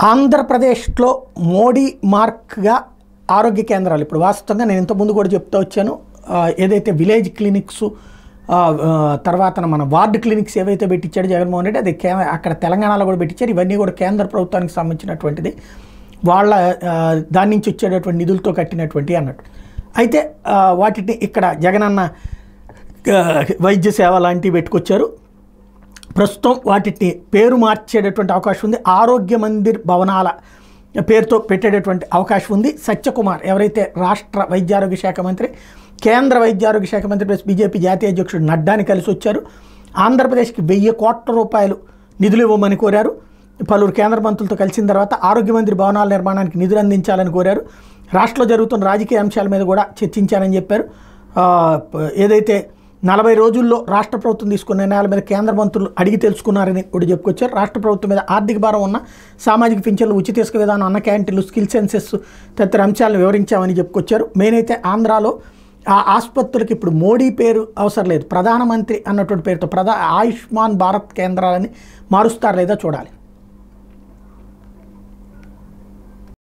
ఆంధ్రప్రదేశ్లో మోడీ మార్క్గా ఆరోగ్య కేంద్రాలు ఇప్పుడు వాస్తవంగా నేను ఇంతకుముందు కూడా చెప్తూ వచ్చాను. ఏదైతే విలేజ్ క్లినిక్స్ తర్వాత మన వార్డు క్లినిక్స్ ఏవైతే పెట్టించాడు జగన్మోహన్ రెడ్డి, అది అక్కడ తెలంగాణలో కూడా పెట్టించారు. ఇవన్నీ కూడా కేంద్ర ప్రభుత్వానికి సంబంధించినటువంటిది, వాళ్ళ దాని నుంచి వచ్చేటటువంటి నిధులతో కట్టినటువంటి అన్నట్టు. అయితే వాటిని ఇక్కడ జగనన్న వైద్య సేవ లాంటివి పెట్టుకొచ్చారు. ప్రస్తుతం వాటిని పేరు మార్చేటటువంటి అవకాశం ఉంది. ఆరోగ్య మందిర్ భవనాల పేరుతో పెట్టేటటువంటి అవకాశం ఉంది. సత్యకుమార్ ఎవరైతే రాష్ట్ర వైద్యారోగ్య శాఖ మంత్రి, కేంద్ర వైద్యారోగ్య శాఖ మంత్రి ప్లస్ బీజేపీ జాతీయ అధ్యక్షుడు నడ్డాని కలిసి వచ్చారు. ఆంధ్రప్రదేశ్కి 1000 కోట్ల రూపాయలు నిధులు ఇవ్వమని కోరారు. పలువురు కేంద్ర మంత్రులతో కలిసిన తర్వాత ఆరోగ్య మందిర్ భవనాల నిర్మాణానికి నిధులు అందించాలని కోరారు. రాష్ట్రంలో జరుగుతున్న రాజకీయ అంశాల మీద కూడా చర్చించానని చెప్పారు. ఏదైతే 40 రోజుల్లో రాష్ట్ర ప్రభుత్వం తీసుకున్న నిర్ణయాల మీద కేంద్ర మంత్రులు అడిగి తెలుసుకున్నారని కూడా చెప్పుకొచ్చారు. రాష్ట్ర ప్రభుత్వం మీద ఆర్థిక భారం ఉన్న సామాజిక పింఛన్లు, ఉచిత ఇసుక విధానం, అన్న క్యాంటీన్లు, స్కిల్ సెన్సెస్ తదితర అంశాలను వివరించామని చెప్పుకొచ్చారు. మెయిన్ అయితే ఆంధ్రాలో ఆ ఆసుపత్రులకు ఇప్పుడు మోడీ పేరు అవసరం లేదు, ప్రధానమంత్రి అన్నటువంటి పేరుతో ఆయుష్మాన్ భారత్ కేంద్రాలని మారుస్తారు లేదా చూడాలి.